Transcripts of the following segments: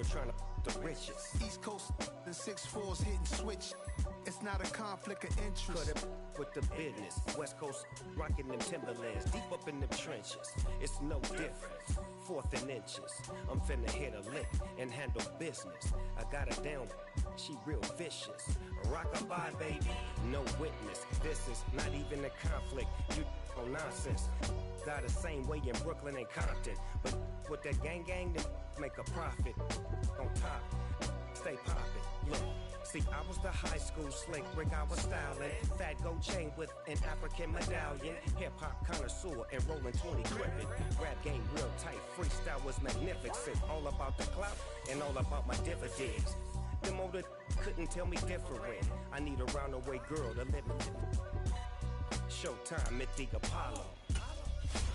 still trying to the richest. East Coast and 6'4s hitting switch. It's not a conflict of interest. Cut it with the business. West Coast rocking them Timberlands, deep up in them trenches. It's no different. Fourth and inches. I'm finna hit a lick and handle business. I got her down, she real vicious. Rock-a-bye, baby, no witness. This is not even a conflict. You on nonsense. Die the same way in Brooklyn and Compton, but with that gang, then make a profit. On top, stay poppin'. Look. See, I was the high school slick Rick, I was styling. Fat gold chain with an African medallion. Hip-hop connoisseur and rolling 20 gripping. Rap game real tight, freestyle was magnificent. All about the clout and all about my dividends. Them older couldn't tell me different. I need a roundaway girl to live in. Showtime, Mythic Apollo.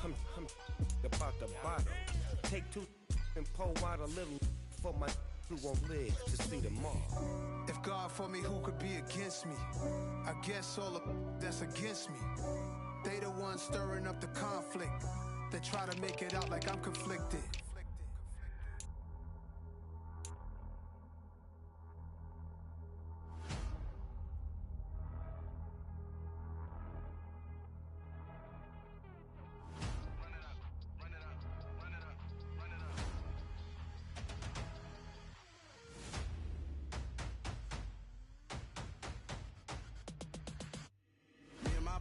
I'm about the bottle. Take two and pour out a little for my who won't live to see tomorrow. If God for me, who could be against me? I guess all of that's against me. They the ones stirring up the conflict. They try to make it out like I'm conflicted.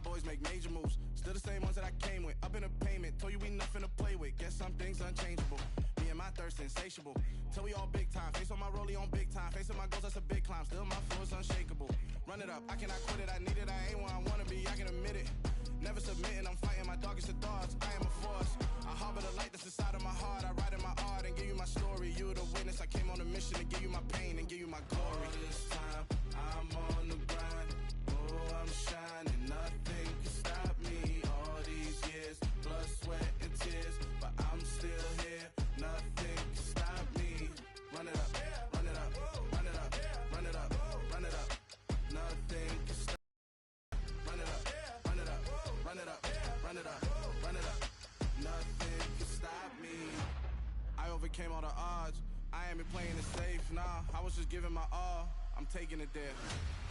Boys make major moves, still the same ones that I came with. Up in a payment, told you we nothing to play with. Guess some things unchangeable. Me and my thirst insatiable. Till we all big time. Face on my rollie on big time. Facing my goals, that's a big climb. Still my flow is unshakable. Run it up, I cannot quit it. I need it, I ain't where I wanna be. I can admit it. Never submitting, I'm fighting my darkest of thoughts. I am a force. I harbor the light that's inside of my heart. I write in my art and give you my story. You the witness. I came on a mission to give you my pain and give you my glory. All this time, I'm on the grind. Oh, I'm shining. Nothing can stop me. All these years, blood, sweat, and tears, but I'm still here. Nothing can stop me. Run it up, run it up, run it up, run it up, run it up. Nothing can stop. Run it up, run it up, run it up, run it up, run it up. Nothing can stop me. I overcame all the odds. I ain't been playing it safe, nah. I was just giving my all. I'm taking it there.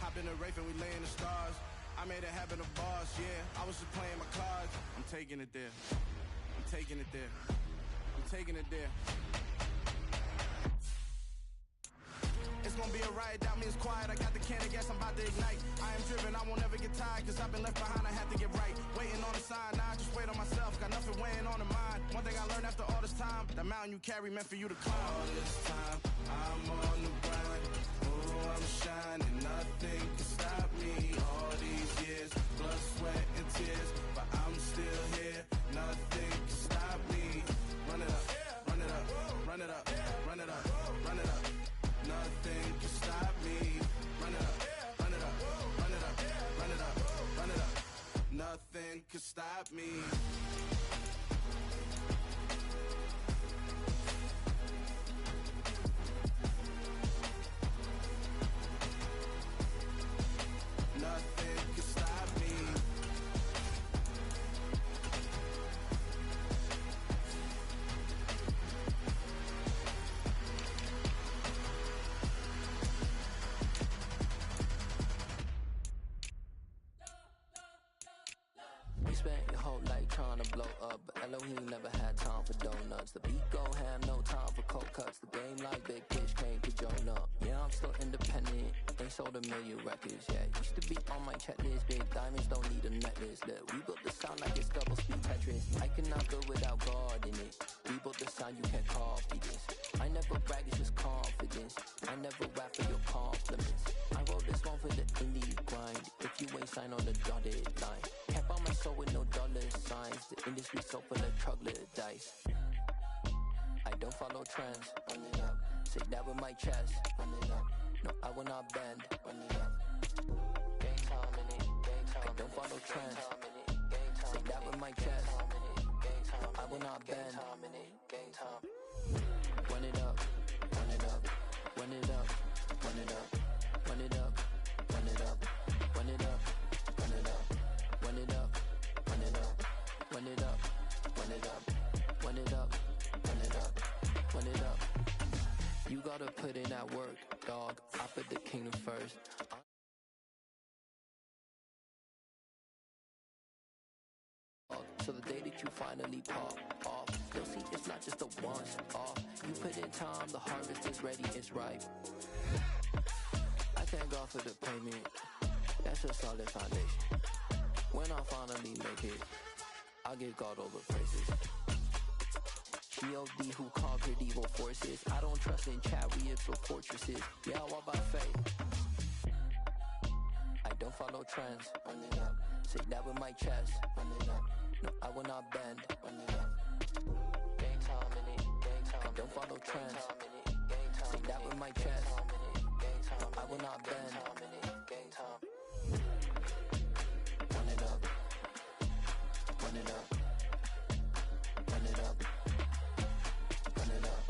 Hop in the Wraith and we lay in the stars. I made it happen, the boss, yeah. I was just playing my cards. I'm taking it there. I'm taking it there. I'm taking it there. It's gonna be a riot, doubt me it's quiet. I got the can of gas, I'm about to ignite. I am driven, I won't ever get tired, cause I've been left behind, I have to get right. Waiting on the sign, now I just wait on myself. Got nothing weighing on the mind. One thing I learned after all this time, the mountain you carry meant for you to climb. All this time, I'm on the grind. Oh, I'm shining, nothing can stop me. All these years, blood, sweat, and tears, but I'm still here. Nothing can stop me. Run it up, run it up, run it up, run it up, run it up. Nothing can stop me. Run it up, run it up, run it up, run it up, run it up. Nothing can stop me. Nothing can stop me. You spent your whole life trying to blow up, but Elohim never had time for donuts. The beat go ham, no time for cold cuts. The game like Big Pitch came to join up. Yeah, I'm still independent, ain't sold a million records yet. Used to be on my checklist, big diamonds don't need a necklace. Look, we built the sound like it's double speed Tetris. I cannot build without God in it. We built the sound, you can't copy this. I never brag, it's just confidence. I never rap for your compliments. I wrote this one for the indie grind. If you ain't signed on the dotted line, kept on my soul with no dollar signs. The industry so full of troglodytes. I don't follow trends. Run it up. Say that with my chest. Run it up. No, I will not bend. Run it up. Gang time in it. Gang time. I don't follow trends. Say that with my chest. I will not bend. Gang time. Run it up. Run it up. Run it up. Run it up. Run it up. Run it up. Run it up. Run it up. Run it up. Run it up. Run it up. Run it up. Run it up. Run it up. Run it up. You gotta put in that work, dog. I put the kingdom first. So the day that you finally pop off, you'll see it's not just a once off. You put in time, the harvest is ready, it's ripe. I thank God for the payment. That's a solid foundation. When I finally make it, I give God all the praises. G.O.D. who conquered evil forces. I don't trust in chariots or fortresses. Yeah, I walk by faith. I don't follow trends. Run it up. Say that with my chest. Run it up. No, I will not bend. Run it up. Gang time in it. Gang time. I don't follow trends. Say that with my chest. No, I will not bend. Gang time. Run it up. Run it up. Run it up. Run it up.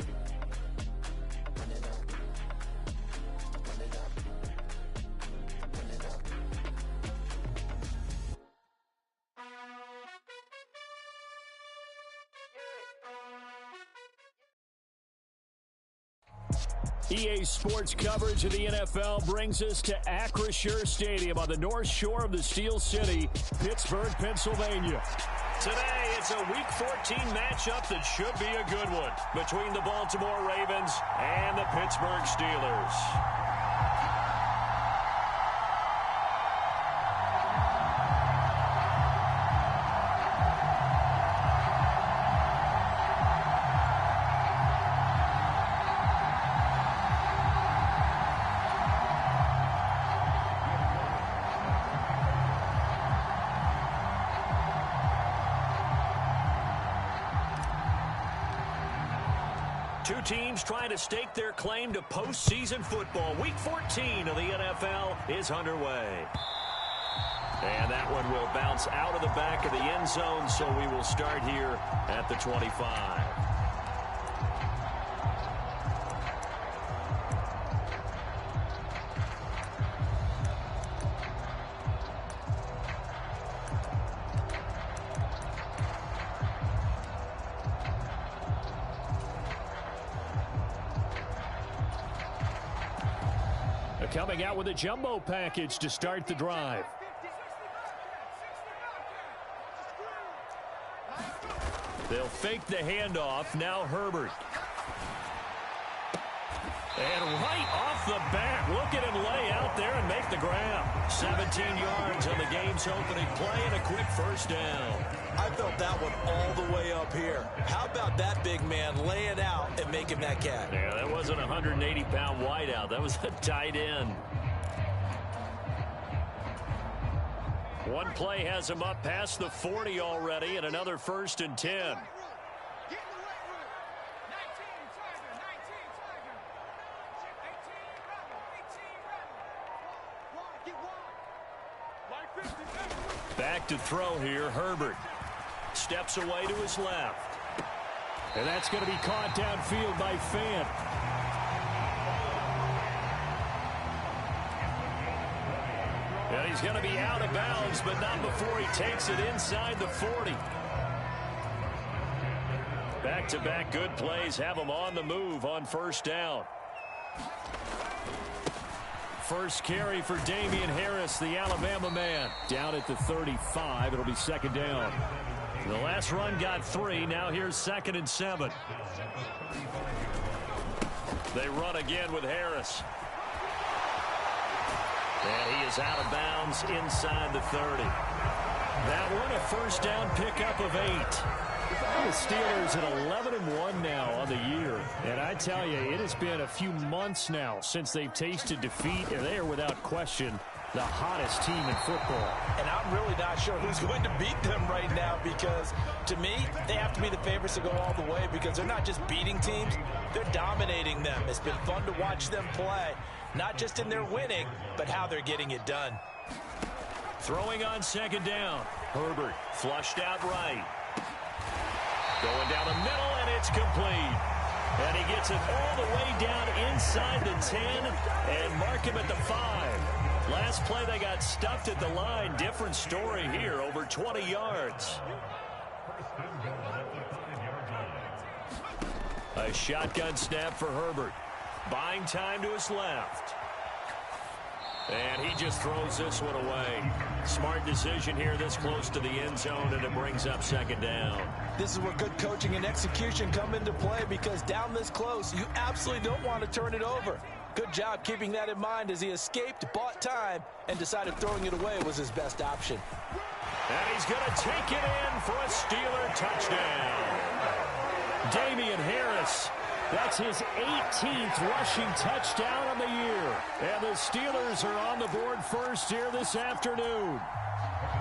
Run it up. Run it up. Run it up. EA Sports coverage of the NFL brings us to LXRDXRA Stadium on the north shore of the Steel City, Pittsburgh, Pennsylvania. Today, it's a Week 14 matchup that should be a good one between the Baltimore Ravens and the Pittsburgh Steelers. Two teams trying to stake their claim to postseason football. Week 14 of the NFL is underway. And that one will bounce out of the back of the end zone, so we will start here at the 25. Coming out with a jumbo package to start the drive. They'll fake the handoff. Now Herbert. And right off the bat, look at him lay out there and make the grab. 17 yards on the game's opening play and a quick first down. I felt that one all the way up here. How about that big man lay it out and making that catch? Yeah, that wasn't a 180-pound wideout. That was a tight end. One play has him up past the 40 already, and another 1st and 10. Back to throw here, Herbert. Steps away to his left. And that's going to be caught downfield by Fant. And he's going to be out of bounds, but not before he takes it inside the 40. Back-to-back good plays have him on the move on first down. First carry for Damian Harris, the Alabama man. Down at the 35, it'll be second down. The last run got 3, now here's 2nd and 7. They run again with Harris. And he is out of bounds inside the 30. That one a first down pickup of 8. The Steelers at 11-1 now on the year. And I tell you, it has been a few months now since they've tasted defeat, and they are without question the hottest team in football. And I'm really not sure who's going to beat them right now, because to me, they have to be the favorites to go all the way, because they're not just beating teams, they're dominating them. It's been fun to watch them play, not just in their winning, but how they're getting it done. Throwing on second down. Herbert flushed out right. Going down the middle, and it's complete. And he gets it all the way down inside the 10 and mark him at the 5. Last play, they got stuffed at the line. Different story here, over 20 yards. A shotgun snap for Herbert. Buying time to his left. And he just throws this one away. Smart decision here this close to the end zone, and it brings up second down. This is where good coaching and execution come into play, because down this close, you absolutely don't want to turn it over. Good job keeping that in mind as he escaped, bought time, and decided throwing it away was his best option. And he's going to take it in for a Steeler touchdown. Damian Harris. That's his 18th rushing touchdown on the year. And the Steelers are on the board first here this afternoon.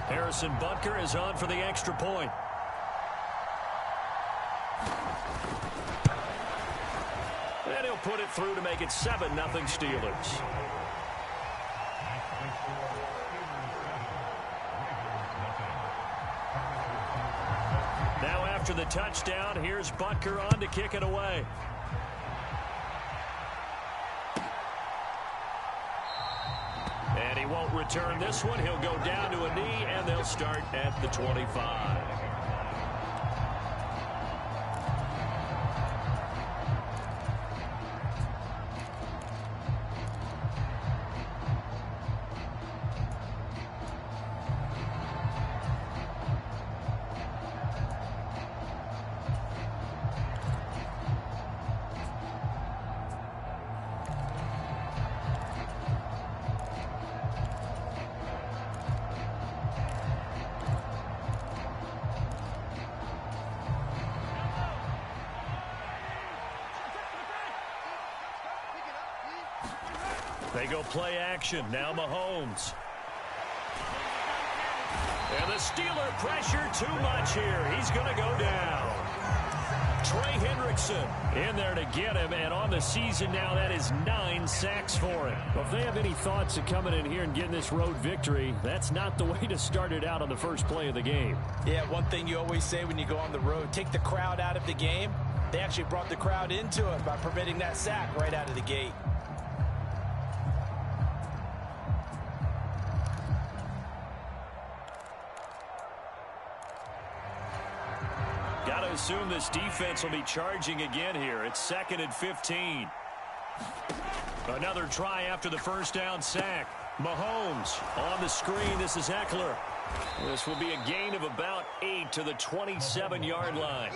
Harrison Butker is on for the extra point. And he'll put it through to make it 7-0 Steelers. Now after the touchdown, here's Butker on to kick it away. And he won't return this one. He'll go down to a knee, and they'll start at the 25. They go play action. Now Mahomes. And the Steeler pressure too much here. He's going to go down. Trey Hendrickson in there to get him. And on the season now, that is 9 sacks for him. Well, if they have any thoughts of coming in here and getting this road victory, that's not the way to start it out on the first play of the game. Yeah, one thing you always say when you go on the road, take the crowd out of the game. They actually brought the crowd into it by permitting that sack right out of the gate. Got to assume this defense will be charging again here. It's 2nd and 15. Another try after the first down sack. Mahomes on the screen. This is Eckler. This will be a gain of about 8 to the 27-yard line.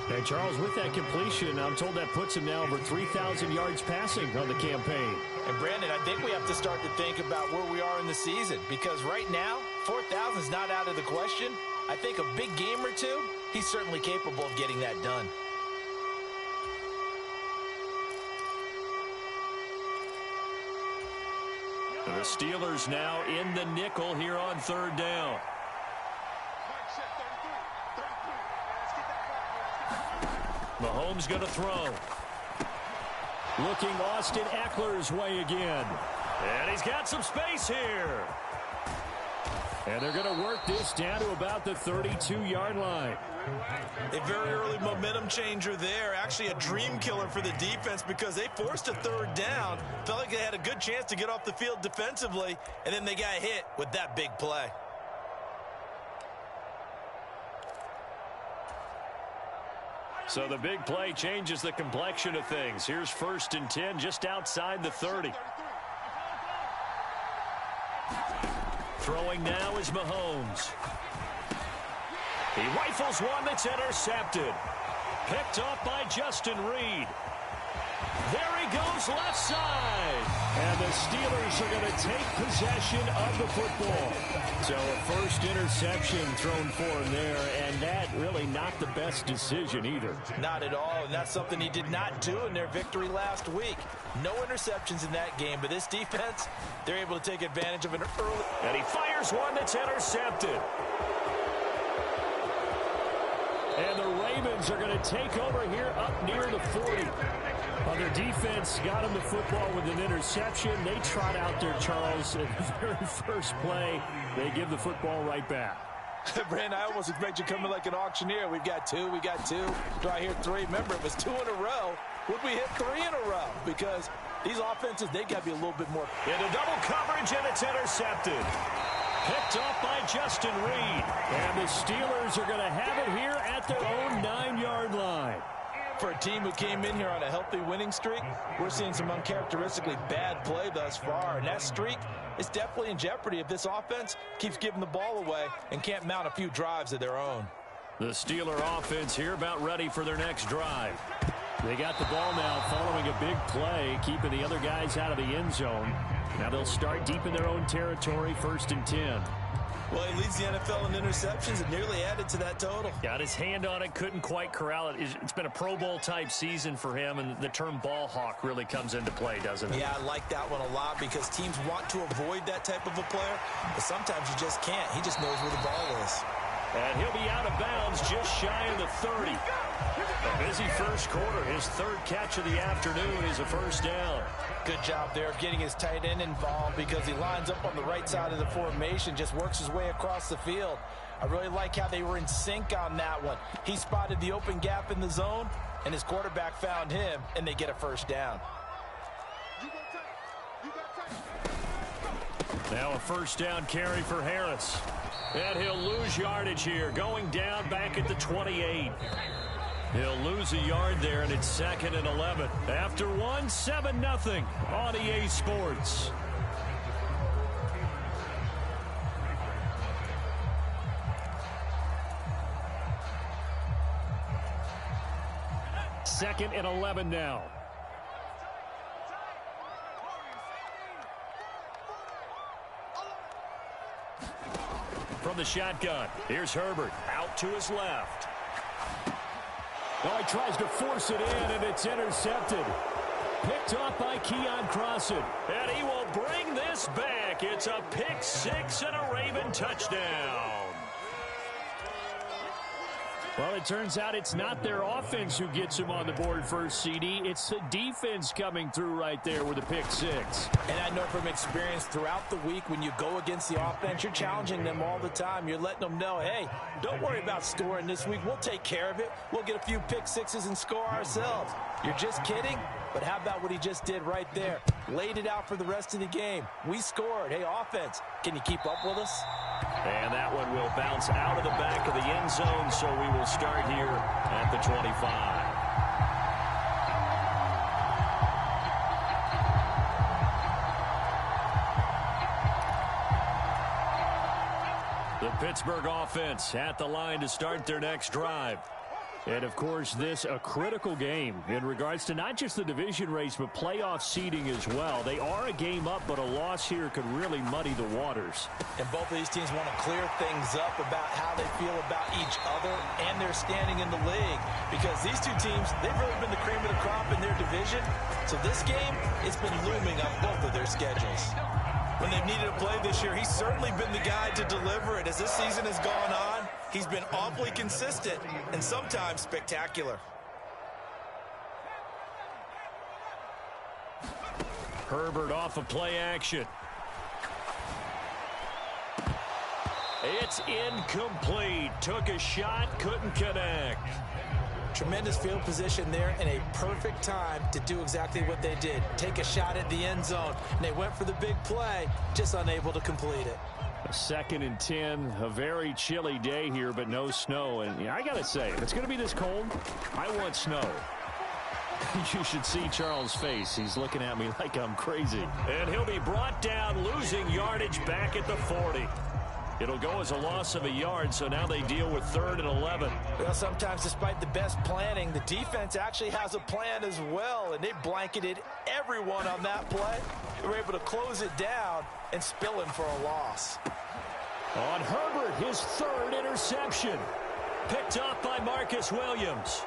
Hey, Charles, with that completion, I'm told that puts him now over 3,000 yards passing on the campaign. And, Brandon, I think we have to start to think about where we are in the season, because right now, 4,000 is not out of the question. I think a big game or two, he's certainly capable of getting that done. The Steelers now in the nickel here on 3rd down. Mahomes going to throw. Looking Austin Eckler's way again. And he's got some space here. And they're going to work this down to about the 32-yard line. A very early momentum changer there. Actually a dream killer for the defense, because they forced a 3rd down. Felt like they had a good chance to get off the field defensively, and then they got hit with that big play. So the big play changes the complexion of things. Here's 1st and 10 just outside the 30. Throwing now is Mahomes. He rifles one that's intercepted. Picked up by Justin Reed. There he goes left side. And the Steelers are going to take possession of the football. So a first interception thrown for him there, and that really not the best decision either. Not at all, and that's something he did not do in their victory last week. No interceptions in that game, but this defense, they're able to take advantage of an early... And he fires one that's intercepted. And the Ravens are going to take over here up near the 40. Well, their defense got him the football with an interception. They trot out there, Charles, at the very first play. They give the football right back. Brandon, I almost expect you coming like an auctioneer. We've got 2, we got 2. Do I hear 3? Remember, it was 2 in a row. Would we hit 3 in a row? Because these offenses, they got to be a little bit more... Into double coverage, and it's intercepted. Picked off by Justin Reed. And the Steelers are going to have it here at their own 9-yard line. For a team who came in here on a healthy winning streak, we're seeing some uncharacteristically bad play thus far, and that streak is definitely in jeopardy if this offense keeps giving the ball away and can't mount a few drives of their own. The Steeler offense here about ready for their next drive. They got the ball now following a big play, keeping the other guys out of the end zone. Now they'll start deep in their own territory, 1st and 10. Well, he leads the NFL in interceptions and nearly added to that total. Got his hand on it, couldn't quite corral it. It's been a Pro Bowl-type season for him, and the term ball hawk really comes into play, doesn't it? Yeah, I like that one a lot because teams want to avoid that type of a player, but sometimes you just can't. He just knows where the ball is. And he'll be out of bounds just shy of the 30. A busy first quarter. His 3rd catch of the afternoon is a first down. Good job there of getting his tight end involved because he lines up on the right side of the formation, just works his way across the field. I really like how they were in sync on that one. He spotted the open gap in the zone, and his quarterback found him, and they get a first down. Now a first down carry for Harris. And he'll lose yardage here, going down back at the 28. He'll lose a yard there, and it's 2nd and 11. After 7-0 on EA Sports. Second and 11 now. From the shotgun, here's Herbert out to his left. Oh, he tries to force it in, and it's intercepted. Picked off by Keon Crossan. And he will bring this back. It's a pick 6 and a Raven touchdown. Well, it turns out it's not their offense who gets him on the board first, CD. It's the defense coming through right there with a pick 6. And I know from experience throughout the week when you go against the offense, you're challenging them all the time. You're letting them know, hey, don't worry about scoring this week. We'll take care of it. We'll get a few pick 6s and score ourselves. You're just kidding? But how about what he just did right there? Laid it out for the rest of the game. We scored. Hey, offense, can you keep up with us? And that one will bounce out of the back of the end zone, so we will start here at the 25. The Pittsburgh offense at the line to start their next drive. And, of course, this a critical game in regards to not just the division race, but playoff seeding as well. They are a game up, but a loss here could really muddy the waters. And both of these teams want to clear things up about how they feel about each other and their standing in the league. Because these two teams, they've really been the cream of the crop in their division. So this game, it's been looming on both of their schedules. When they've needed a play this year, he's certainly been the guy to deliver it. As this season has gone on, he's been awfully consistent and sometimes spectacular. Herbert off of play action. It's incomplete. Took a shot, couldn't connect. Tremendous field position there and a perfect time to do exactly what they did. Take a shot at the end zone. And they went for the big play, just unable to complete it. A 2nd and 10, a very chilly day here, but no snow. And yeah, I got to say, if it's going to be this cold, I want snow. You should see Charles' face. He's looking at me like I'm crazy. And he'll be brought down, losing yardage back at the 40. It'll go as a loss of a yard, so now they deal with 3rd and 11. Well, sometimes despite the best planning, the defense actually has a plan as well, and they blanketed everyone on that play. They were able to close it down and spill him for a loss. On Herbert, his 3rd interception. Picked off by Marcus Williams.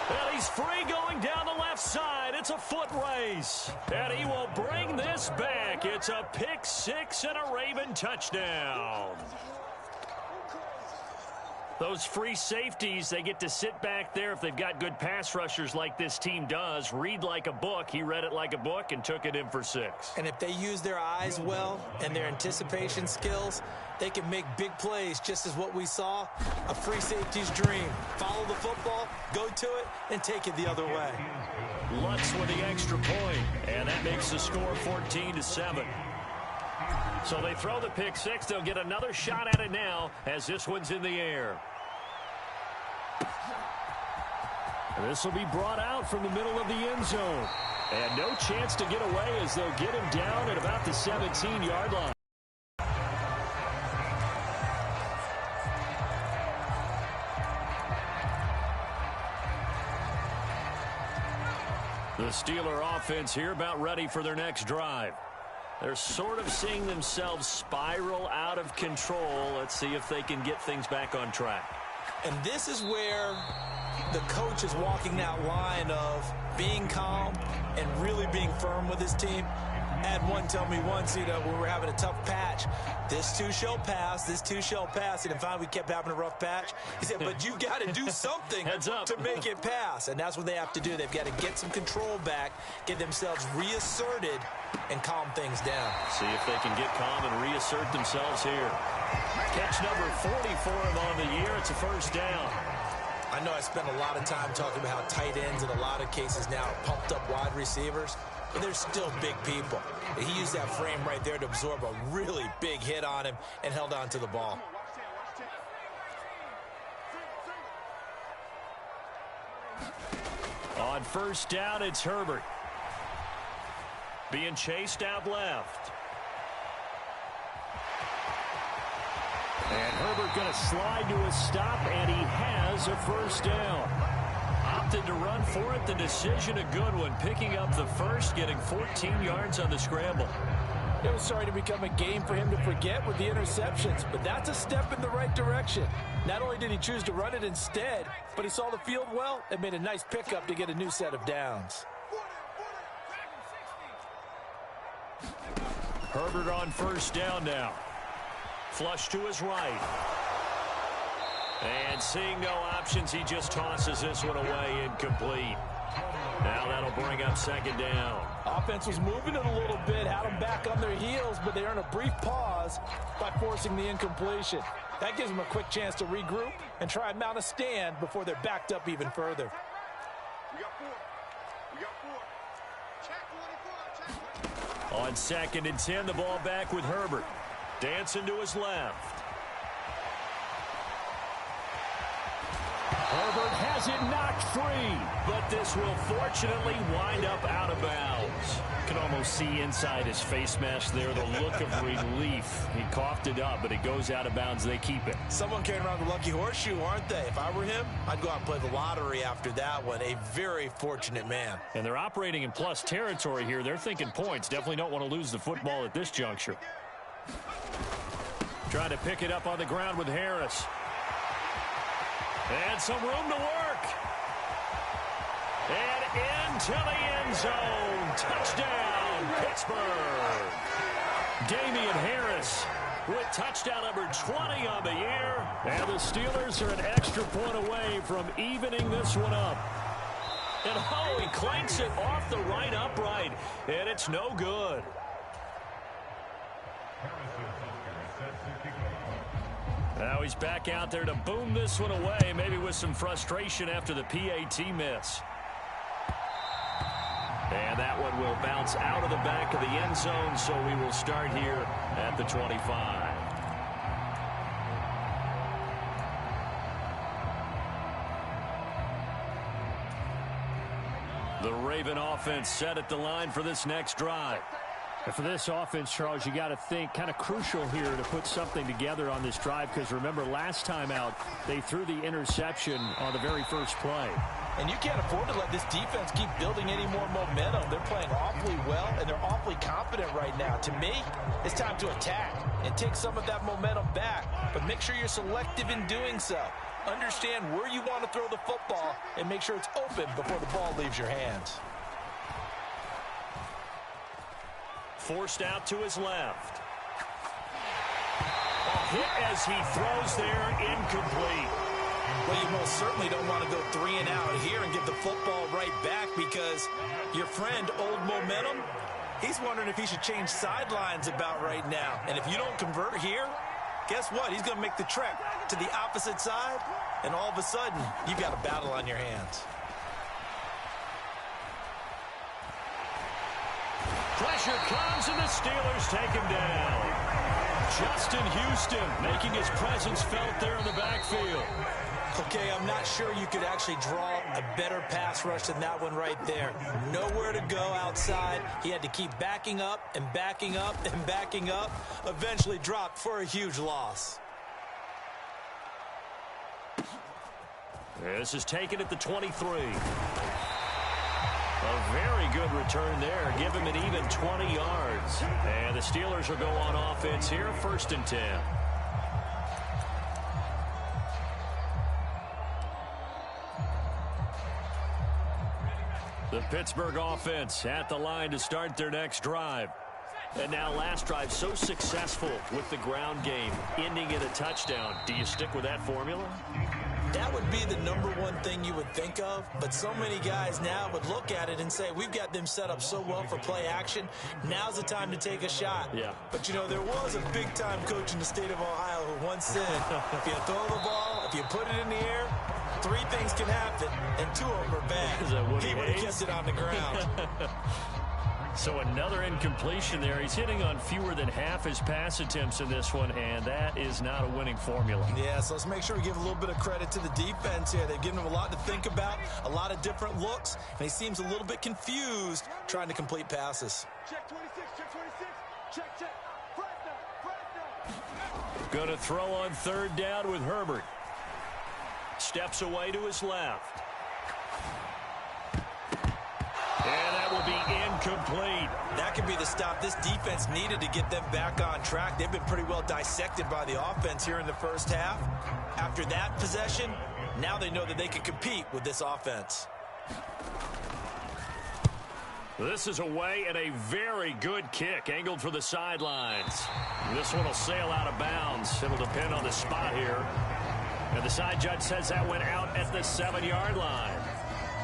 And he's free going down the left side. It's a foot race. And he will bring this back. It's a pick 6 and a Raven touchdown. Those free safeties, they get to sit back there if they've got good pass rushers like this team does. Read like a book. He read it like a book and took it in for 6. And if they use their eyes well and their anticipation skills, they can make big plays, just as what we saw, a free safety's dream. Follow the football, go to it, and take it the other way. Lutz with the extra point, and that makes the score 14-7. So they throw the pick 6. They'll get another shot at it now as this one's in the air. And this will be brought out from the middle of the end zone. And no chance to get away as they'll get him down at about the 17-yard line. The Steeler offense here about ready for their next drive. They're sort of seeing themselves spiral out of control. Let's see if they can get things back on track. And this is where the coach is walking that line of being calm and really being firm with his team. I had one tell me once, when we were having a tough patch, this too shall pass, this too shall pass. And finally we kept having a rough patch. He said, but you got to do something to make it pass. And that's what they have to do. They've got to get some control back, get themselves reasserted, and calm things down. See if they can get calm and reassert themselves here. Catch number 40 for him on the year. It's a first down. I know I spent a lot of time talking about how tight ends in a lot of cases now are pumped up wide receivers, but they're still big people. And he used that frame right there to absorb a really big hit on him and held on to the ball. On first down, it's Herbert. Being chased out left. And Herbert going to slide to a stop, and he has a first down. Opted to run for it. The decision a good one. Picking up the first, getting 14 yards on the scramble. It was starting to become a game for him to forget with the interceptions, but that's a step in the right direction. Not only did he choose to run it instead, but he saw the field well and made a nice pickup to get a new set of downs. Herbert on first down now. Flush to his right. And seeing no options, he just tosses this one away, incomplete. Now that'll bring up second down. Offense was moving it a little bit, had them back on their heels, but they earn a brief pause by forcing the incompletion. That gives them a quick chance to regroup and try and mount a stand before they're backed up even further. On 2nd and 10, the ball back with Herbert. Dancing to his left. Herbert has it knocked free, but this will fortunately wind up out of bounds. You can almost see inside his face mask there the look of relief. He coughed it up, but it goes out of bounds. They keep it. Someone carrying around the lucky horseshoe, aren't they? If I were him, I'd go out and play the lottery after that one. A very fortunate man. And they're operating in plus territory here. They're thinking points. Definitely don't want to lose the football at this juncture. Trying to pick it up on the ground with Harris. And some room to work. And into the end zone. Touchdown, Pittsburgh. Damian Harris with touchdown number 20 on the year. And the Steelers are an extra point away from evening this one up. And he clanks it off the right upright. And it's no good. Now he's back out there to boom this one away, maybe with some frustration after the PAT miss. And that one will bounce out of the back of the end zone, so we will start here at the 25. The Raven offense set at the line for this next drive. And for this offense, Charles, you got to think kind of crucial here to put something together on this drive, because remember last time out they threw the interception on the very first play. And you can't afford to let this defense keep building any more momentum. They're playing awfully well, and they're awfully confident right now. To me, it's time to attack and take some of that momentum back, but make sure you're selective in doing so. Understand where you want to throw the football and make sure it's open before the ball leaves your hands. Forced out to his left. A hit as he throws there, incomplete. Well, you most certainly don't want to go 3 and out here and get the football right back, because your friend, Old Momentum, he's wondering if he should change sidelines about right now. And if you don't convert here, guess what? He's going to make the trek to the opposite side, and all of a sudden, you've got a battle on your hands. Pressure comes, and the Steelers take him down. Justin Houston making his presence felt there in the backfield. Okay, I'm not sure you could actually draw a better pass rush than that one right there. Nowhere to go outside. He had to keep backing up and backing up and backing up. Eventually dropped for a huge loss. This is taken at the 23. A very good return there. Give him an even 20 yards. And the Steelers will go on offense here, 1st and 10. The Pittsburgh offense at the line to start their next drive. And now last drive so successful with the ground game, ending in a touchdown. Do you stick with that formula? That would be the #1 thing you would think of, but so many guys now would look at it and say, we've got them set up so well for play action, now's the time to take a shot. Yeah. But, you know, there was a big-time coach in the state of Ohio who once said, if you throw the ball, if you put it in the air, 3 things can happen, and 2 of them are bad. He would have kept it on the ground. So another incompletion there. He's hitting on fewer than half his pass attempts in this one, and that is not a winning formula. Yeah, so let's make sure we give a little bit of credit to the defense here. They've given him a lot to think about, a lot of different looks, and he seems a little bit confused trying to complete passes. Check 26, check 26, check. Going to throw on 3rd down with Herbert. Steps away to his left. And that will be incomplete. That could be the stop this defense needed to get them back on track. They've been pretty well dissected by the offense here in the first half. After that possession, now they know that they can compete with this offense. This is away and a very good kick, angled for the sidelines. This one will sail out of bounds. It'll depend on the spot here. And the side judge says that went out at the 7-yard line.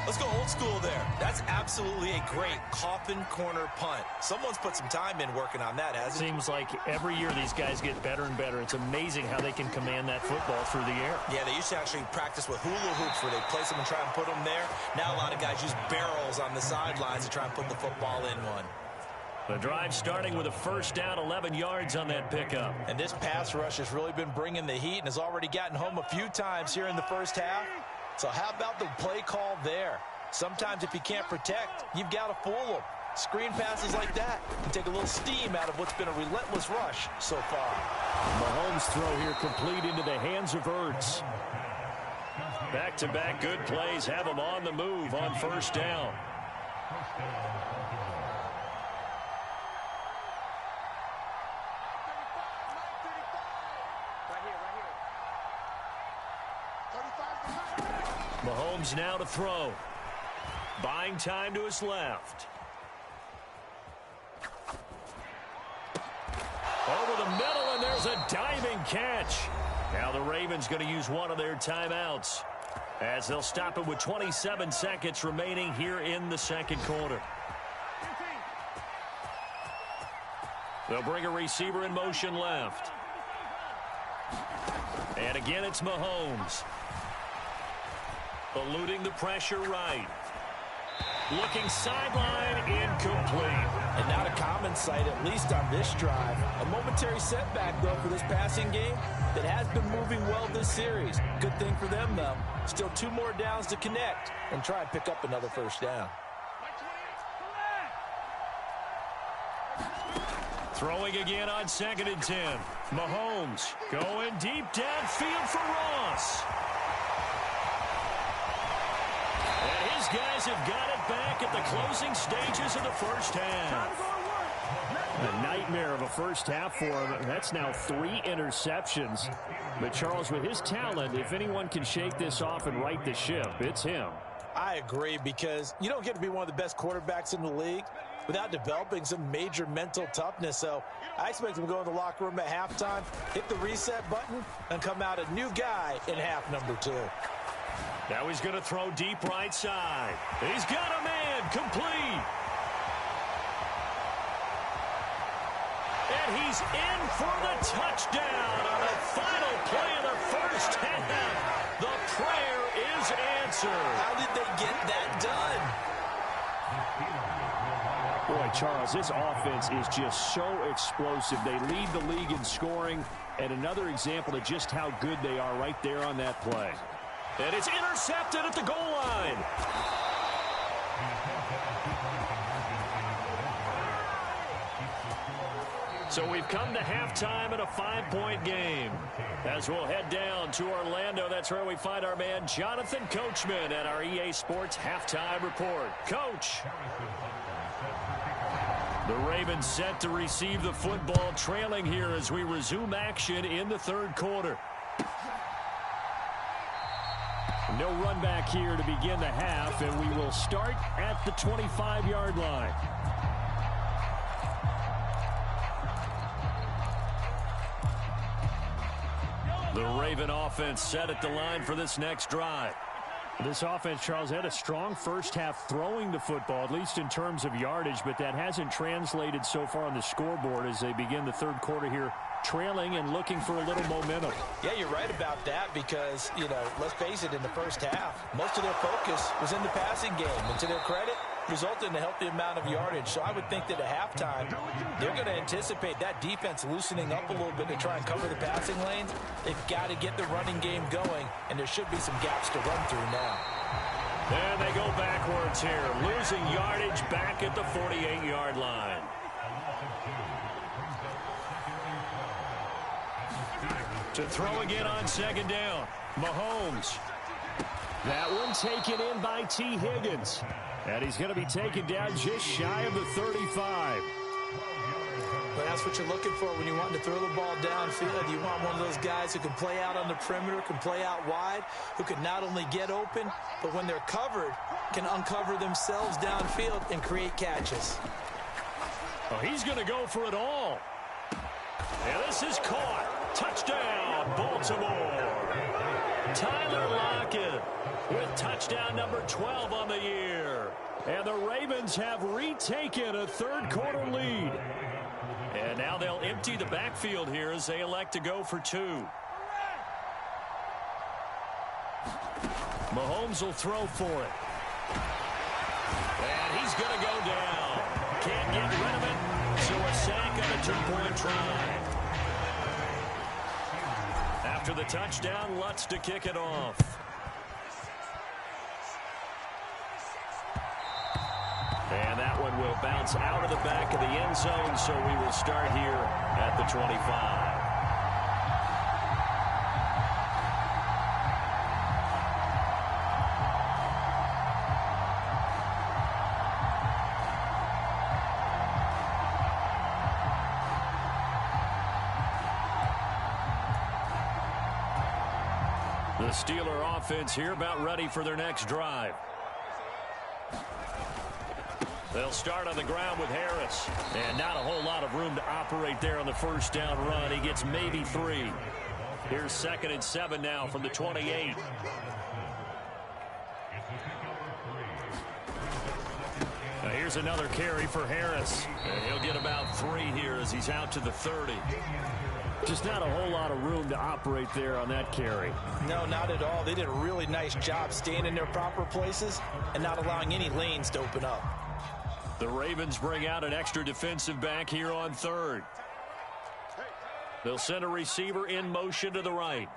Let's go old school there. That's absolutely a great coffin corner punt. Someone's put some time in working on that, hasn't it? Seems like every year these guys get better and better. It's amazing how they can command that football through the air. Yeah, they used to actually practice with hula hoops where they place them and try and put them there. Now a lot of guys use barrels on the sidelines to try and put the football in one. The drive starting with a 1st down, 11 yards on that pickup. And this pass rush has really been bringing the heat and has already gotten home a few times here in the first half. So how about the play call there? Sometimes if you can't protect, you've got to fool them. Screen passes like that can take a little steam out of what's been a relentless rush so far. Mahomes' throw here complete into the hands of Ertz. Back-to-back good plays have him on the move on 1st down. Mahomes now to throw. Buying time to his left. Over the middle, and there's a diving catch. Now the Ravens going to use one of their timeouts, as they'll stop it with 27 seconds remaining here in the 2nd quarter. They'll bring a receiver in motion left. And again, it's Mahomes. Eluding the pressure right. Looking sideline, incomplete. And not a common sight, at least on this drive. A momentary setback, though, for this passing game that has been moving well this series. Good thing for them, though. Still 2 more downs to connect and try and pick up another 1st down. Throwing again on 2nd and 10. Mahomes going deep downfield for Ross. And his guys have got it back at the closing stages of the first half. A nightmare of a first half for him. That's now 3 interceptions. But Charles, with his talent, if anyone can shake this off and right the ship, it's him. I agree, because you don't get to be one of the best quarterbacks in the league without developing some major mental toughness. So I expect him to go in the locker room at halftime, hit the reset button, and come out a new guy in half number 2. Now he's going to throw deep right side. He's got a man, complete. And he's in for the touchdown on the final play of the first half. The prayer is answered. How did they get that done? Boy, Charles, this offense is just so explosive. They lead the league in scoring, and another example of just how good they are right there on that play. And it's intercepted at the goal line. So we've come to halftime in a 5-point game. As we'll head down to Orlando, that's where we find our man Jonathan Coachman at our EA Sports Halftime Report. Coach. The Ravens set to receive the football, trailing here as we resume action in the third quarter. No run back here to begin the half, and we will start at the 25-yard line. The Raven offense set at the line for this next drive. This offense, Charles, had a strong first half throwing the football, at least in terms of yardage, but that hasn't translated so far on the scoreboard as they begin the third quarter here, trailing and looking for a little momentum. Yeah, you're right about that because, let's face it, in the first half, most of their focus was in the passing game. And to their credit, resulted in a healthy amount of yardage. So I would think that at halftime, they're going to anticipate that defense loosening up a little bit to try and cover the passing lanes. They've got to get the running game going, and there should be some gaps to run through now. And they go backwards here, losing yardage back at the 48-yard line. To throw again on second down, Mahomes. That one taken in by T. Higgins. And he's going to be taken down just shy of the 35. But that's what you're looking for when you want to throw the ball downfield. You want one of those guys who can play out on the perimeter, can play out wide, who can not only get open, but when they're covered, can uncover themselves downfield and create catches. Oh, he's going to go for it all. And this is caught. Touchdown, Baltimore. Tyler Lockett with touchdown number 12 on the year. And the Ravens have retaken a third quarter lead. And now they'll empty the backfield here as they elect to go for two. Mahomes will throw for it. And he's going to go down. Can't get rid of it. So a sack on a two-point try. After the touchdown, Lutz to kick it off. And that one will bounce out of the back of the end zone, so we will start here at the 25. The Steeler offense here about ready for their next drive. They'll start on the ground with Harris. And not a whole lot of room to operate there on the first down run. He gets maybe 3. Here's 2nd and 7 now from the 28. Now here's another carry for Harris. And he'll get about 3 here as he's out to the 30. Just not a whole lot of room to operate there on that carry. No, not at all. They did a really nice job staying in their proper places and not allowing any lanes to open up. The Ravens bring out an extra defensive back here on third. They'll send a receiver in motion to the right.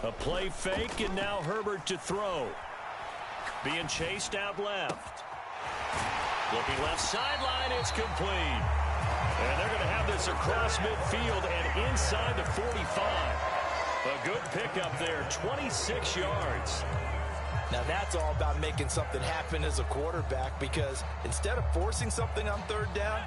A play fake, and now Herbert to throw. Being chased out left. Looking left sideline, it's complete. And they're going to have this across midfield and inside the 45. A good pickup there, 26 yards. Now that's all about making something happen as a quarterback, because instead of forcing something on third down,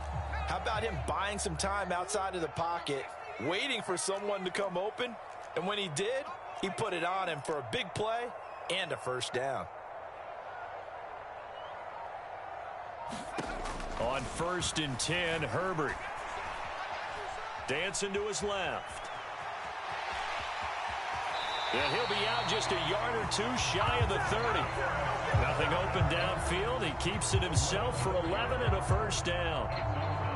how about him buying some time outside of the pocket, waiting for someone to come open, and when he did, he put it on him for a big play and a first down. On 1st and 10, Herbert. Dancing to his left. And he'll be out just a yard or two shy of the 30. Nothing open downfield. He keeps it himself for 11 and a first down.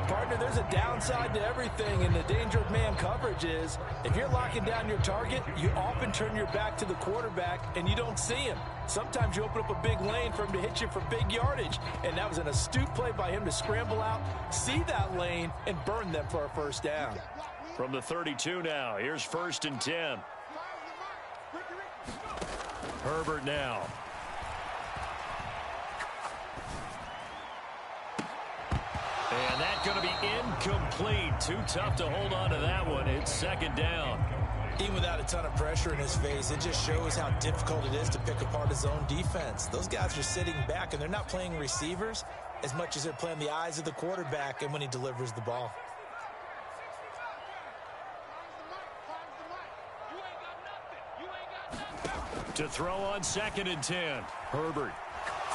Partner, there's a downside to everything, and the danger of man coverage is if you're locking down your target, you often turn your back to the quarterback and you don't see him. Sometimes you open up a big lane for him to hit you for big yardage, and that was an astute play by him to scramble out, see that lane, and burn them for a first down. From the 32 now, here's 1st and 10. Herbert now. And that's going to be incomplete. Too tough to hold on to that one. It's 2nd down. Even without a ton of pressure in his face, it just shows how difficult it is to pick apart his own defense. Those guys are sitting back, and they're not playing receivers as much as they're playing the eyes of the quarterback and when he delivers the ball. To throw on 2nd and 10. Herbert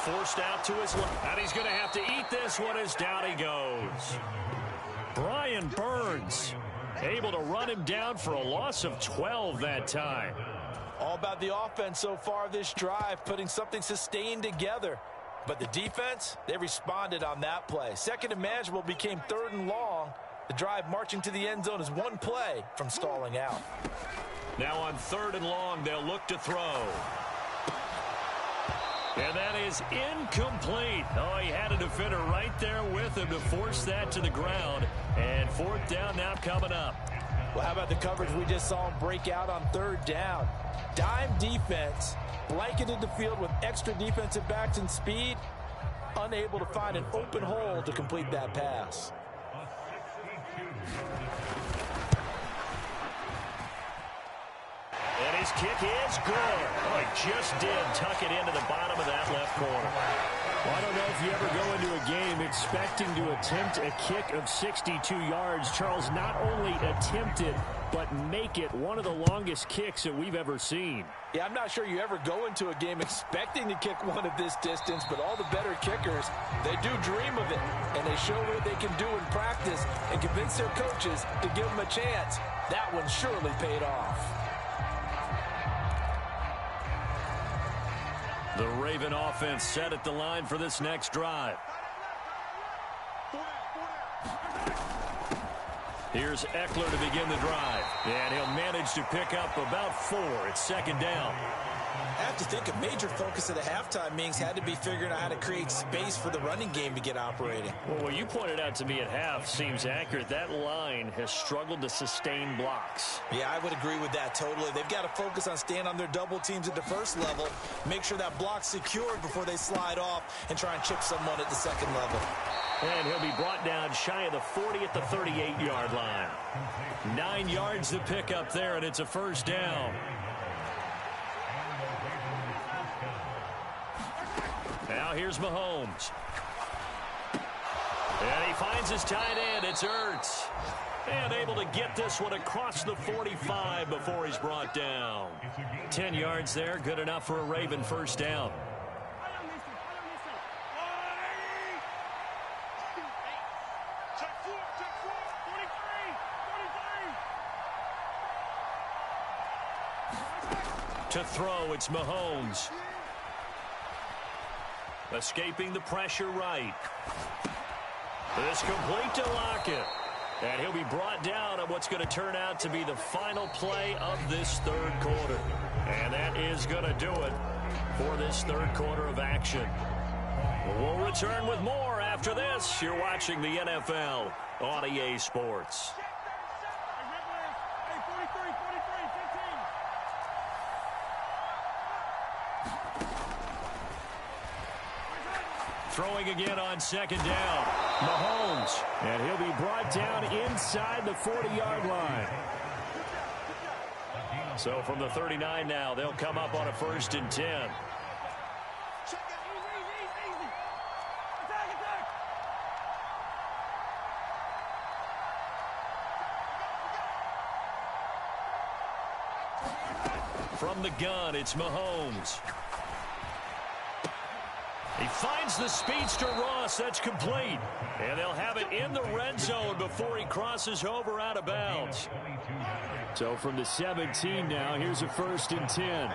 forced out to his left. And he's going to have to eat this one as down he goes. Brian Burns able to run him down for a loss of 12 that time. All about the offense so far this drive, putting something sustained together. But the defense, they responded on that play. 2nd and manageable became 3rd and long. The drive marching to the end zone is one play from stalling out. Now on 3rd and long, they'll look to throw. And that is incomplete. Oh, he had a defender right there with him to force that to the ground. And 4th down now coming up. Well, how about the coverage we just saw him break out on 3rd down? Dime defense, blanketed the field with extra defensive backs and speed, unable to find an open hole to complete that pass. And his kick is good. Oh, he just did tuck it into the bottom of that left corner. Well, I don't know if you ever go into a game expecting to attempt a kick of 62 yards. Charles, not only attempt it, but make it one of the longest kicks that we've ever seen. Yeah, I'm not sure you ever go into a game expecting to kick one of this distance, but all the better kickers, they do dream of it, and they show what they can do in practice and convince their coaches to give them a chance. That one surely paid off. The Raven offense set at the line for this next drive. Here's Eckler to begin the drive. And he'll manage to pick up about 4. It's 2nd down. I have to think a major focus of the halftime meetings had to be figuring out how to create space for the running game to get operating. Well, what you pointed out to me at half seems accurate. That line has struggled to sustain blocks. Yeah, I would agree with that totally. They've got to focus on staying on their double teams at the first level, make sure that block's secured before they slide off and try and chip someone at the second level. And he'll be brought down shy of the 40 at the 38-yard line. 9 yards to pick up there, and it's a 1st down. Now here's Mahomes. And he finds his tight end. It's Ertz. And able to get this one across the 45 before he's brought down. 10 yards there. Good enough for a Raven 1st down. To throw, it's Mahomes. Escaping the pressure right. This complete to Lockett. And he'll be brought down on what's going to turn out to be the final play of this 3rd quarter. And that is going to do it for this 3rd quarter of action. We'll return with more after this. You're watching the NFL on EA Sports. Throwing again on 2nd down. Mahomes. And he'll be brought down inside the 40-yard line. So from the 39 now, they'll come up on a 1st and 10. From the gun, it's Mahomes. He finds the speedster Ross. That's complete. And they'll have it in the red zone before he crosses over out of bounds. So from the 17 now, here's a 1st and 10.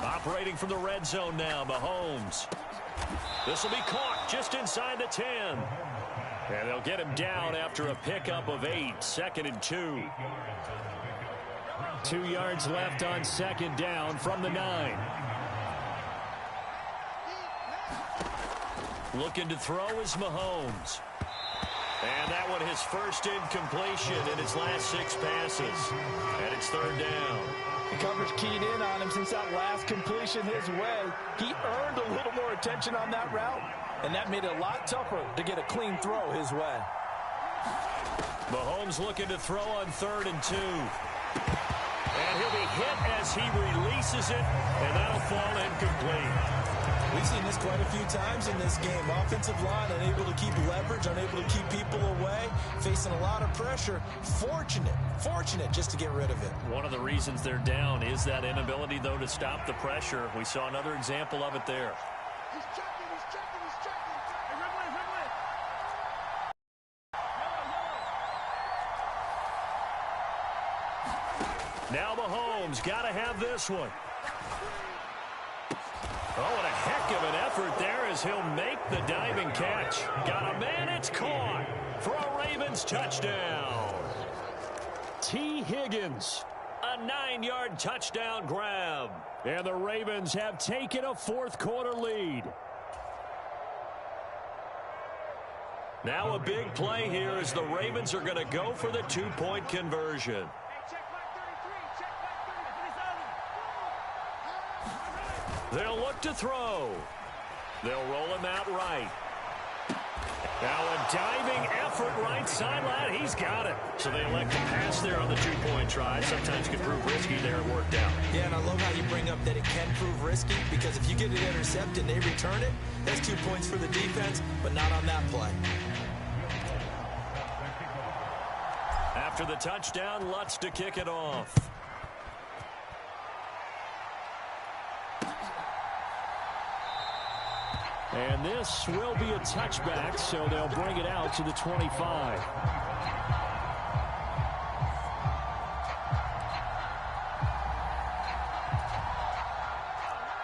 Operating from the red zone now, Mahomes. This will be caught just inside the 10. And they'll get him down after a pickup of 8. 2nd and 2. 2 yards left on 2nd down from the 9. Looking to throw is Mahomes. And that one his first incompletion in his last 6 passes. And it's third down. The coverage keyed in on him since that last completion his way. He earned a little more attention on that route, and that made it a lot tougher to get a clean throw his way. Mahomes looking to throw on 3rd and 2. And he'll be hit as he releases it, and that'll fall incomplete. We've seen this quite a few times in this game. Offensive line unable to keep leverage, unable to keep people away, facing a lot of pressure. Fortunate just to get rid of it. One of the reasons they're down is that inability, though, to stop the pressure. We saw another example of it there. He's checking. Hey, Ridley. Now Mahomes got to have this one. Oh, and a heck of an effort there as he'll make the diving catch. Got a man, it's caught for a Ravens touchdown. T. Higgins, a 9-yard touchdown grab. And the Ravens have taken a 4th quarter lead. Now a big play here as the Ravens are going to go for the 2-point conversion. They'll look to throw. They'll roll him out right. Now a diving effort right sideline. He's got it. So they elect to pass there on the 2-point try. Sometimes can prove risky there. It worked out. Yeah, and I love how you bring up that it can prove risky, because if you get it intercepted and they return it, that's 2 points for the defense, but not on that play. After the touchdown, Lutz to kick it off. And this will be a touchback, so they'll bring it out to the 25.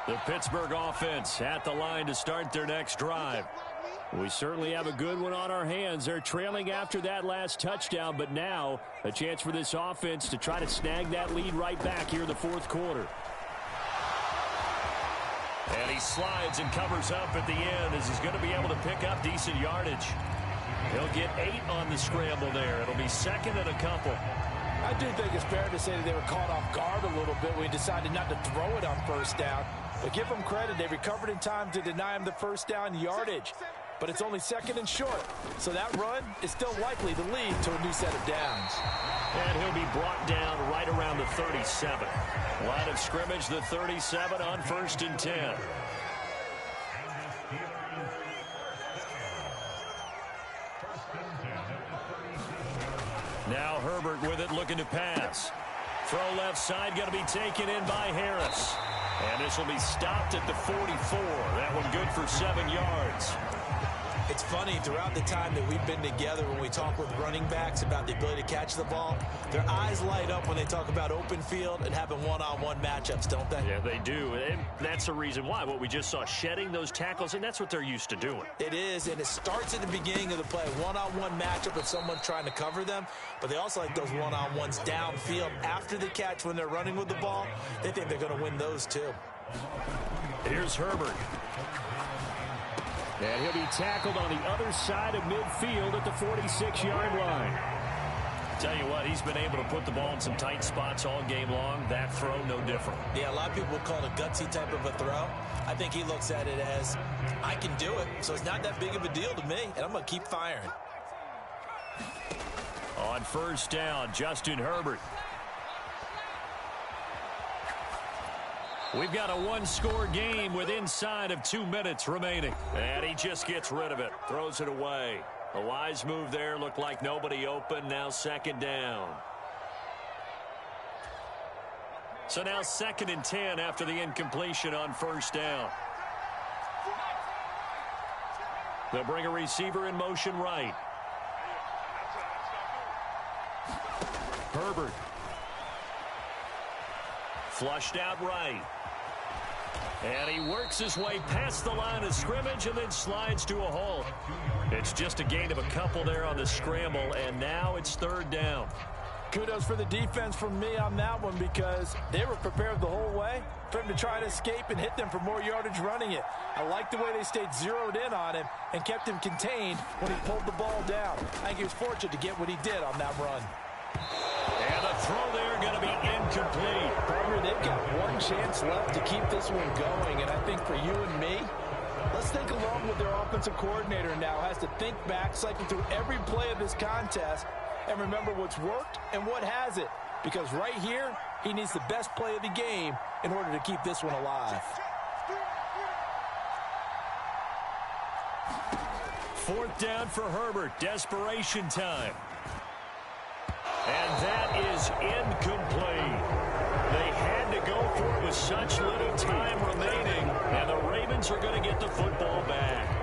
The Pittsburgh offense at the line to start their next drive. We certainly have a good one on our hands. They're trailing after that last touchdown, but now a chance for this offense to try to snag that lead right back here in the 4th quarter. And he slides and covers up at the end as he's going to be able to pick up decent yardage. He'll get 8 on the scramble there. It'll be 2nd and a couple. I do think it's fair to say that they were caught off guard a little bit when he decided not to throw it on 1st down. But give them credit. They recovered in time to deny him the 1st down yardage. But it's only 2nd and short. So that run is still likely to lead to a new set of downs. And he'll be brought down right around the 37. Line of scrimmage, the 37 on 1st and 10. Now Herbert with it, looking to pass. Throw left side, going to be taken in by Harris. And this will be stopped at the 44. That one good for 7 yards. It's funny, throughout the time that we've been together, when we talk with running backs about the ability to catch the ball, their eyes light up when they talk about open field and having one-on-one matchups, don't they? Yeah, they do. And that's the reason why. What we just saw, shedding those tackles, and that's what they're used to doing. It is, and it starts at the beginning of the play. One-on-one matchup with someone trying to cover them, but they also like those one-on-ones downfield after the catch when they're running with the ball. They think they're going to win those too. Here's Herbert. And he'll be tackled on the other side of midfield at the 46-yard line. Tell you what, he's been able to put the ball in some tight spots all game long. That throw, no different. Yeah, a lot of people would call it a gutsy type of a throw. I think he looks at it as, I can do it, so it's not that big of a deal to me, and I'm going to keep firing. On 1st down, Justin Herbert. We've got a 1-score game with inside of 2 minutes remaining. And he just gets rid of it. Throws it away. A wise move there. Looked like nobody open. Now 2nd down. So now 2nd and 10 after the incompletion on 1st down. They'll bring a receiver in motion right. Herbert. Flushed out right. And he works his way past the line of scrimmage and then slides to a hole. It's just a gain of a couple there on the scramble, and now it's 3rd down. Kudos for the defense from me on that one because they were prepared the whole way for him to try to escape and hit them for more yardage running it. I like the way they stayed zeroed in on him and kept him contained when he pulled the ball down. I think he was fortunate to get what he did on that run. And the throw there going to be incomplete. Parker, they've got one chance left to keep this one going, and I think for you and me, let's think along with their offensive coordinator now has to think back, cycle through every play of this contest, and remember what's worked and what hasn't. Because right here, he needs the best play of the game in order to keep this one alive. Fourth down for Herbert. Desperation time. And that is incomplete. They had to go for it with such little time remaining, and the Ravens are going to get the football back.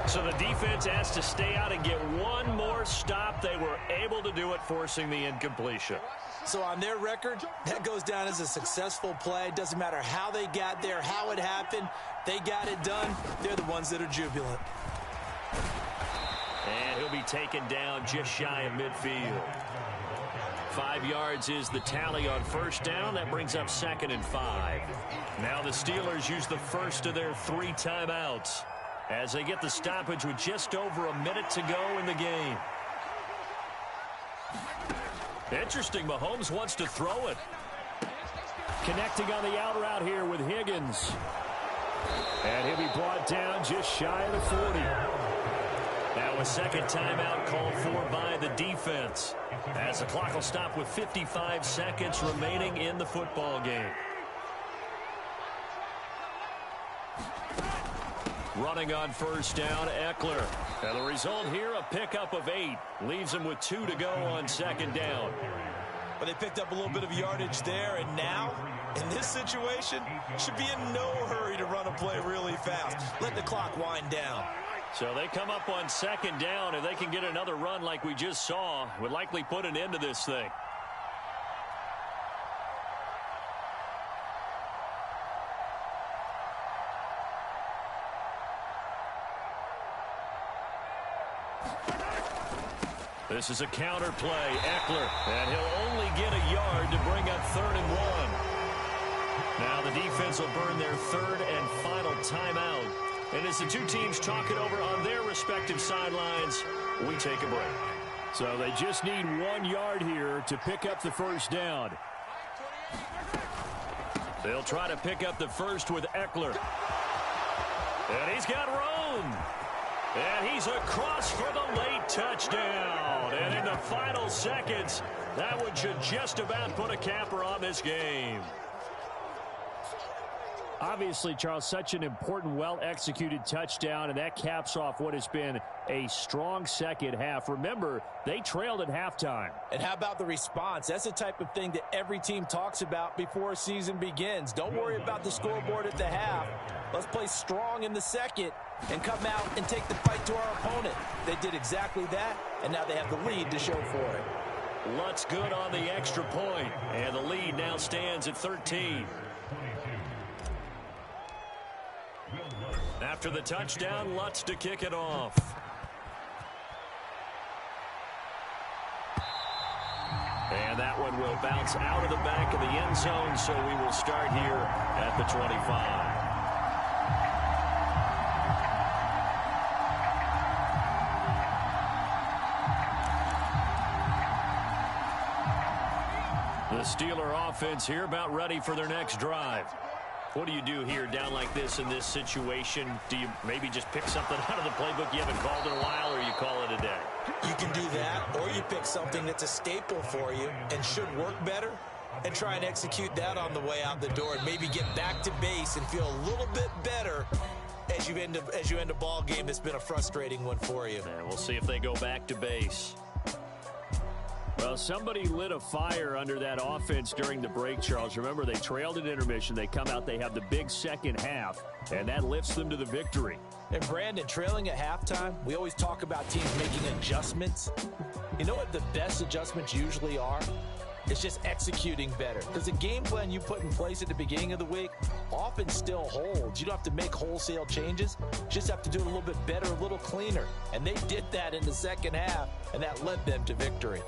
So the defense has to stay out and get one more stop. They were able to do it, forcing the incompletion. So on their record, that goes down as a successful play. Doesn't matter how they got there, how it happened. They got it done. They're the ones that are jubilant. And he'll be taken down just shy of midfield. 5 yards is the tally on first down. That brings up 2nd and 5. Now the Steelers use the first of their 3 timeouts as they get the stoppage with just over a minute to go in the game. Interesting, Mahomes wants to throw it. Connecting on the out route here with Higgins. And he'll be brought down just shy of the 40. Now a second timeout called for by the defense, as the clock will stop with 55 seconds remaining in the football game. Running on first down, Eckler. And the result here, a pickup of 8. Leaves him with 2 to go on 2nd down. But they picked up a little bit of yardage there, and now, in this situation, should be in no hurry to run a play really fast. Let the clock wind down. So they come up on 2nd down. If they can get another run like we just saw, would likely put an end to this thing. This is a counter play, Eckler, and he'll only get a yard to bring up 3rd and 1. Now the defense will burn their 3rd and final timeout. And as the two teams talk it over on their respective sidelines, we take a break. So they just need 1 yard here to pick up the first down. They'll try to pick up the first with Eckler. And he's got room. And he's across for the late touchdown. And in the final seconds, that one should just about put a capper on this game. Obviously, Charles, such an important, well-executed touchdown, and that caps off what has been a strong second half. Remember, they trailed at halftime. And how about the response? That's the type of thing that every team talks about before a season begins. Don't worry about the scoreboard at the half. Let's play strong in the second and come out and take the fight to our opponent. They did exactly that, and now they have the lead to show for it. Lutz good on the extra point, and the lead now stands at 13. After the touchdown, Lutz to kick it off. And that one will bounce out of the back of the end zone, so we will start here at the 25. The Steeler offense here about ready for their next drive. What do you do here down like this in this situation? Do you maybe just pick something out of the playbook you haven't called in a while, or you call it a day? You can do that, or you pick something that's a staple for you and should work better and try and execute that on the way out the door and maybe get back to base and feel a little bit better as you end a ball game that's been a frustrating one for you. And we'll see if they go back to base. Well, somebody lit a fire under that offense during the break, Charles. Remember, they trailed at intermission. They come out, they have the big second half, and that lifts them to the victory. And, Brandon, trailing at halftime, we always talk about teams making adjustments. You know what the best adjustments usually are? It's just executing better. Because the game plan you put in place at the beginning of the week often still holds. You don't have to make wholesale changes. You just have to do it a little bit better, a little cleaner. And they did that in the second half, and that led them to victory.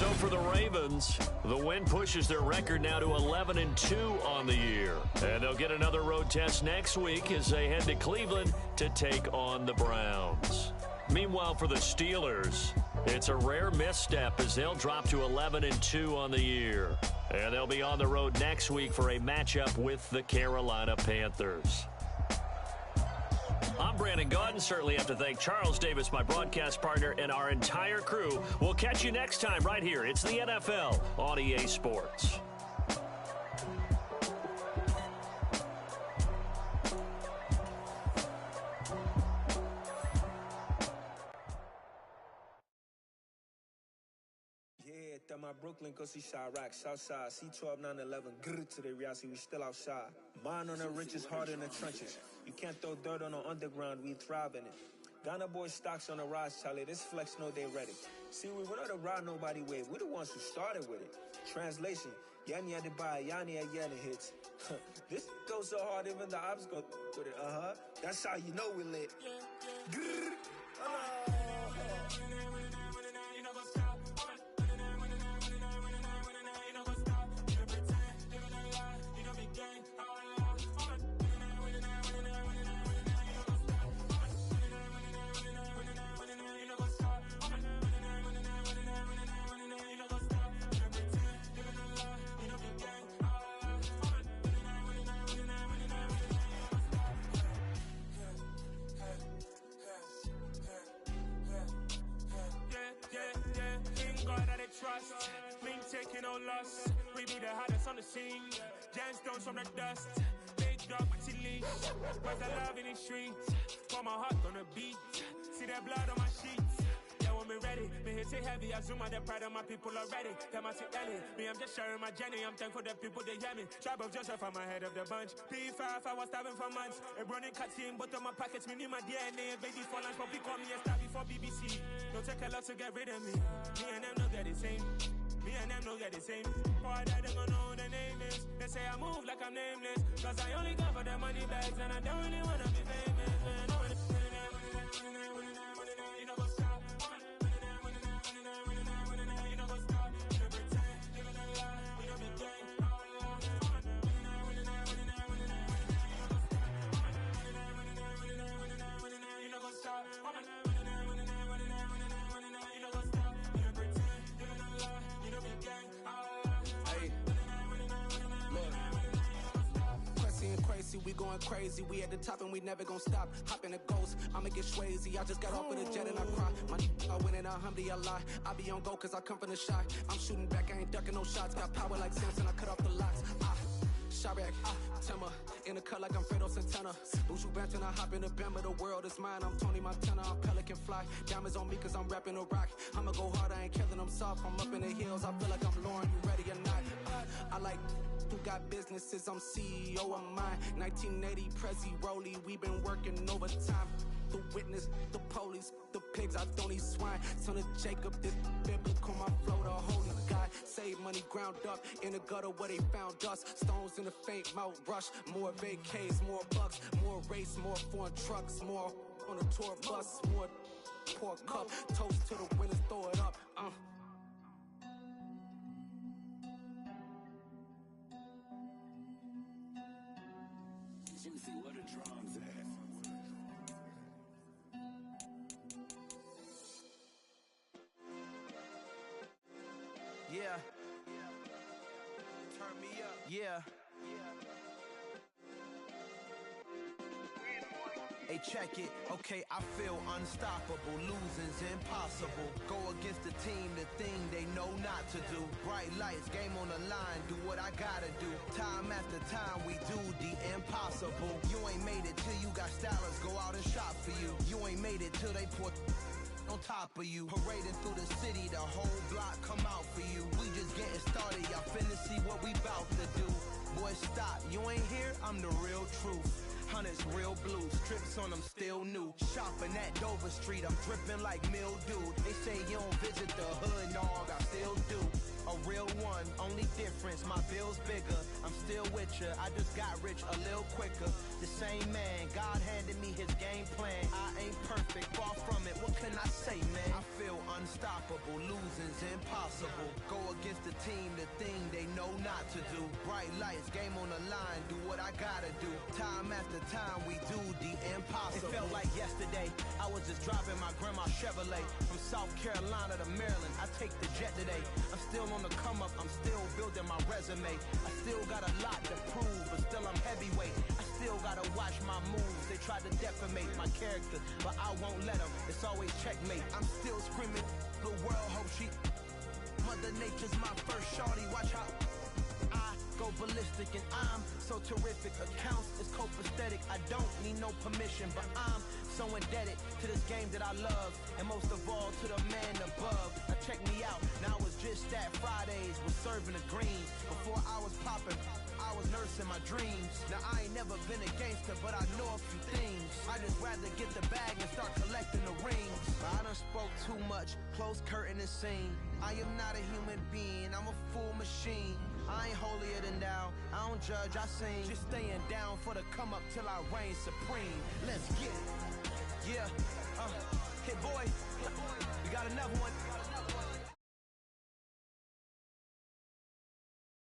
So for the Ravens, the win pushes their record now to 11-2 on the year. And they'll get another road test next week as they head to Cleveland to take on the Browns. Meanwhile, for the Steelers, it's a rare misstep as they'll drop to 11-2 on the year. And they'll be on the road next week for a matchup with the Carolina Panthers. I'm Brandon Gaudin. Certainly have to thank Charles Davis, my broadcast partner, and our entire crew. We'll catch you next time right here. It's the NFL on EA Sports. At my Brooklyn, cause Rock, Southside, C12, 911, grrr to the reality, we still outside. Mine on the richest, heart in the trenches. You can't throw dirt on the underground, we thrive in it. Ghana boys stocks on the rise, Charlie, this flex know they ready. See, we not a ride nobody wave, we the ones who started with it. Translation, Yanni had to buy, Yanni had Yanni hits. This goes so hard, even the ops go with it, That's how you know we lit. Grrr. Trust, clean taking no loss. We be the hottest on the scene. Gemstones from the dust. Big dog with your leash. Where's the love in the streets? Pour my heart on the beat. See that blood on my sheets. Yeah, when we ready, me hit it heavy. I zoom out the pride of my people already. Tell my Ellie, me I'm just sharing my journey. I'm thankful that people they hear me. Tribe of Joseph, I'm ahead of the bunch. P5, I was starving for months. A running cutscene, but on my pockets, me need my DNA. Baby for lunch, but we call me a star before BBC. Don't take a lot to get rid of me. Me and them don't get the same. Me and them don't get the same. Boy, that they gonna know who the name is. They say I move like I'm nameless. Cause I only come for the money bags and I don't really wanna be famous, man. You know what's up? You know what's up? You know pretend, living a lie. We don't be gang. You know what's up? We going crazy, we at the top and we never gonna stop. Hop in a ghost, I'ma get swayzy. I just got off with a jet and I cry. My I win in a Humvee, I lie. I be on go cause I come from the shot. I'm shooting back, I ain't ducking no shots. Got power like Samson, I cut off the locks. Chirac, Timmer, in the cut like I'm Fredo Santana. Buju Banton, I hop in the Bama, the world is mine. I'm Tony Montana, I'm Pelican Fly. Diamonds on me cause I'm rapping a rock. I'ma go hard, I ain't killing them soft. I'm up in the hills, I feel like I'm Lauren, you ready or not? I like who got businesses, I'm CEO of mine. 1980, Prezi Rolly, we been working overtime. The witness, the police, the pigs, I don't eat swine. Son of Jacob, this biblical, my flow, the holy God. Save money ground up in the gutter where they found dust. Stones in the faint mouth rush. More vacays, more bucks, more race, more foreign trucks, more on a tour bus, more pour cup. Toast to the winners, throw it up. Juicy, where the drums at? Yeah. Turn me up. Yeah. Hey, check it. Okay, I feel unstoppable. Losing's impossible. Go against the team, the thing they know not to do. Bright lights, game on the line. Do what I gotta do. Time after time, we do the impossible. You ain't made it till you got stylers go out and shop for you. You ain't made it till they put on top of you. Parading through the city, the whole block come out for you. We just getting started, y'all finna see what we bout to do. Boy, stop, you ain't here, I'm the real truth. Hunters real blue, strips on them still new. Shopping at Dover Street, I'm dripping like mildew. They say you don't visit the hood, dog, I still do. A real one, only difference, my bill's bigger. I'm still with ya. picture. I just got rich a little quicker. The same man, God handed me his game plan. I ain't perfect, far from it. What can I say, man? I feel unstoppable. Losing's impossible. Go against the team, the thing they know not to do. Bright lights, game on the line. Do what I gotta do. Time after time, we do the impossible. It felt like yesterday. I was just driving my grandma's Chevrolet from South Carolina to Maryland. I take the jet today. I'm still on the come up. I'm still building my resume. I still got a lot to prove, but still I'm heavyweight. I still gotta watch my moves. They tried to defamate my character, but I won't let them. It's always checkmate. I'm still screaming. The world hope she. Mother Nature's my first shorty. Watch how I go ballistic, and I'm so terrific. Accounts is copacetic. I don't need no permission, but I'm so indebted to this game that I love, and most of all to the man above. Now check me out. Now it's just that Fridays was serving the greens. Before I was popping, I was nursing my dreams. Now I ain't never been a gangster, but I know a few things. I just rather get the bag and start collecting the rings. I done spoke too much. Close curtain and scene. I am not a human being. I'm a full machine. I ain't holier than thou. I don't judge, I sing. Just staying down for the come up till I reign supreme. Let's get it. Yeah, hit boy. We got another one.